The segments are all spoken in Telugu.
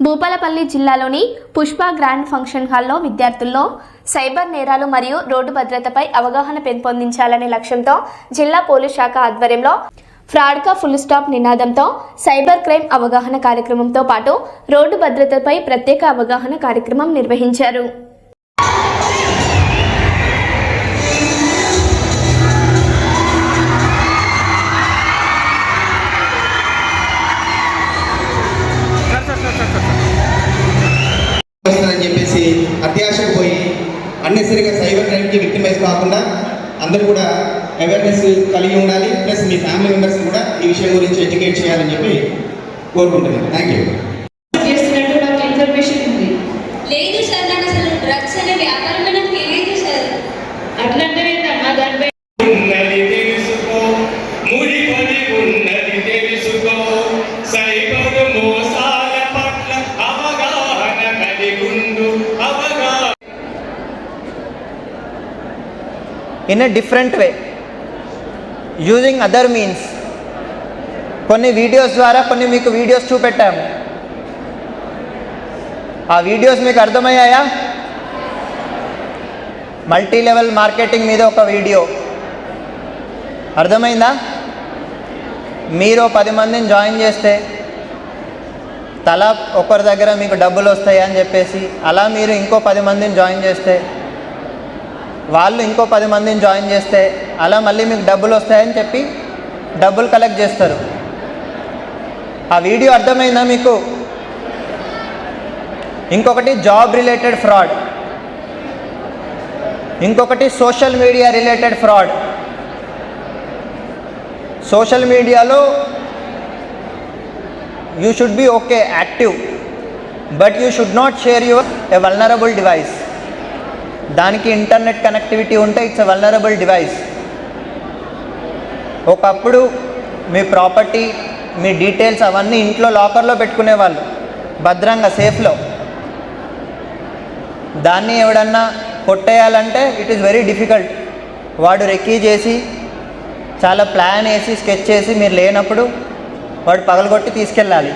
భూపాలపల్లి జిల్లాలోని పుష్ప గ్రాండ్ ఫంక్షన్ హాల్లో విద్యార్థుల్లో సైబర్ నేరాలు మరియు రోడ్డు భద్రతపై అవగాహన పెంపొందించాలనే లక్ష్యంతో జిల్లా పోలీస్ శాఖ ఆధ్వర్యంలో ఫ్రాడ్కా ఫుల్ స్టాప్ నినాదంతో సైబర్ క్రైమ్ అవగాహన కార్యక్రమంతో పాటు రోడ్డు భద్రతపై ప్రత్యేక అవగాహన కార్యక్రమం నిర్వహించారు. చెప్పేసి అత్యాశకు పోయి అన్నెసరిగా సైబర్ క్రైమ్కి విక్టిమైజ్ కాకుండా అందరూ కూడా అవేర్నెస్ కలిగి ఉండాలి. ప్లస్ మీ ఫ్యామిలీ మెంబర్స్ కూడా ఈ విషయం గురించి ఎడ్యుకేట్ చేయాలని చెప్పి కోరుకుంటున్నాను. Thank you. ఇన్ఫర్మేషన్ ఉంది. లేదు సార్, నాకు అసలు డ్రగ్స్ అనే వ్యాపారం నాకు తెలియదు సార్. అట్లంటే ఏంటమ్మా దానిపై in a different way using other means. కొన్ని వీడియోస్ ద్వారా కొన్ని మీకు వీడియోస్ చూపెట్టాము. ఆ వీడియోస్ మీకు అర్థమయ్యాయా? మల్టీ లెవెల్ మార్కెటింగ్ మీద ఒక వీడియో అర్థమైందా? మీరు 10 మందిని జాయిన్ చేస్తే తలా ఒకరి దగ్గర మీకు డబ్బులు వస్తాయి అని చెప్పేసి అలా మీరు ఇంకో 10 మందిని జాయిన్ చేస్తే వాళ్ళు ఇంకో 10 మందిని జాయిన్ చేస్తే అలా మళ్ళీ మీకు డబ్బులు వస్తాయని చెప్పి డబ్బులు కలెక్ట్ చేస్తారు. ఆ వీడియో అర్థమైందా మీకు? ఇంకొకటి జాబ్ రిలేటెడ్ ఫ్రాడ్, ఇంకొకటి social media related fraud. Social మీడియాలో you should be okay active, but you should not share your a vulnerable device. దానికి ఇంటర్నెట్ కనెక్టివిటీ ఉంటే ఇట్స్ ఎ వల్నరబుల్ డివైస్. ఒకప్పుడు మీ ప్రాపర్టీ, మీ డీటెయిల్స్ అవన్నీ ఇంట్లో లాకర్లో పెట్టుకునేవాళ్ళు భద్రంగా సేఫ్లో. దాన్ని ఎవడన్నా కొట్టేయాలంటే ఇట్ ఈస్ వెరీ డిఫికల్ట్. వాడు రెక్కీ చేసి చాలా ప్లాన్ వేసి స్కెచ్ చేసి మీరు లేనప్పుడు వాడు పగలగొట్టి తీసుకెళ్ళాలి.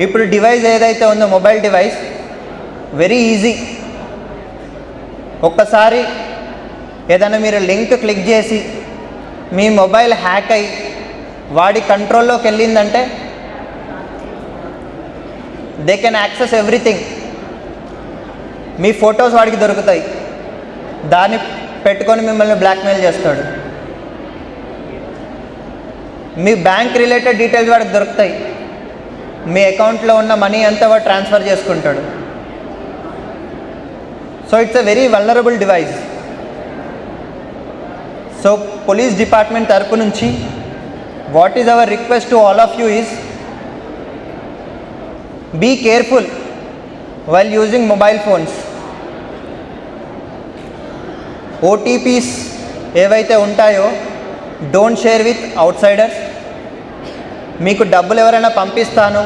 ఇప్పుడు డివైస్ ఏదైతే ఉందో మొబైల్ డివైస్ వెరీ ఈజీ. ఒక్కసారి ఏదైనా మీరు లింక్ క్లిక్ చేసి మీ మొబైల్ హ్యాక్ అయ్యి వాడి కంట్రోల్లోకి వెళ్ళిందంటే దే కెన్ యాక్సెస్ ఎవ్రీథింగ్. మీ ఫొటోస్ వాడికి దొరుకుతాయి, దాన్ని పెట్టుకొని మిమ్మల్ని బ్లాక్మెయిల్ చేస్తాడు. మీ బ్యాంక్ రిలేటెడ్ డీటెయిల్స్ వాడికి దొరుకుతాయి, మీ అకౌంట్లో ఉన్న మనీ అంతా వాడు ట్రాన్స్ఫర్ చేసుకుంటాడు. So it's a very vulnerable device. So police department తరపు నుంచి what is our request to all of you is be careful while using mobile phones. OTPs ఏవైతే ఉంటాయో డోంట్ షేర్ విత్ అవుట్సైడర్స్. మీకు డబ్బులు ఎవరైనా పంపిస్తాను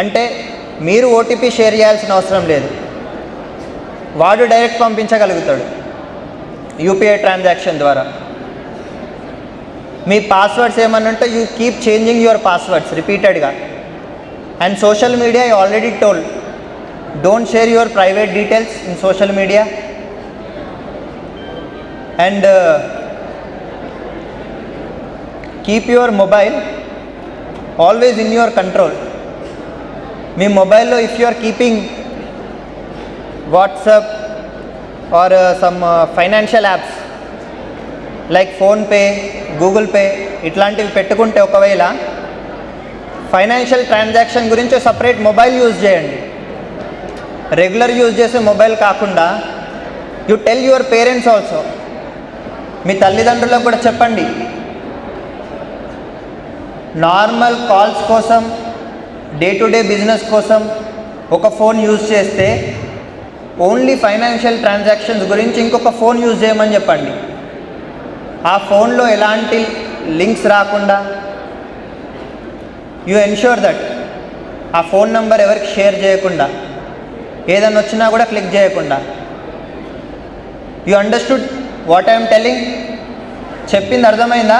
అంటే మీరు ఓటీపీ షేర్ చేయాల్సిన అవసరం లేదు, వాడు డైరెక్ట్ పంపించగలుగుతాడు యూపీఐ ట్రాన్సాక్షన్ ద్వారా. మీ పాస్వర్డ్స్ ఏమన్నా ఉంటే you keep changing your passwords రిపీటెడ్గా. And social media I already told, don't share your private details in social media. And keep your mobile always in your control. మీ మొబైల్లో if you are keeping WhatsApp or some financial apps like PhonePe, Google Pay ఇట్లాంటివి పెట్టుకుంటే ఒకవేళ ఫైనాన్షియల్ ట్రాన్సాక్షన్ గురించి సపరేట్ మొబైల్ యూజ్ చేయండి. రెగ్యులర్ యూజ్ చేసే మొబైల్ కాకుండా you tell your parents also, మీ తల్లిదండ్రులకు కూడా చెప్పండి. నార్మల్ కాల్స్ కోసం, డే టు డే బిజినెస్ కోసం ఒక ఫోన్ యూజ్ చేస్తే ఓన్లీ ఫైనాన్షియల్ ట్రాన్సాక్షన్స్ గురించి ఇంకొక ఫోన్ యూజ్ చేయమని చెప్పండి. ఆ ఫోన్లో ఎలాంటి లింక్స్ రాకుండా యూ ఎన్ష్యూర్ దట్ ఆ ఫోన్ నెంబర్ ఎవరికి షేర్ చేయకుండా, ఏదైనా వచ్చినా కూడా క్లిక్ చేయకుండా. You understood what I'm telling? చెప్పింది అర్థమైందా?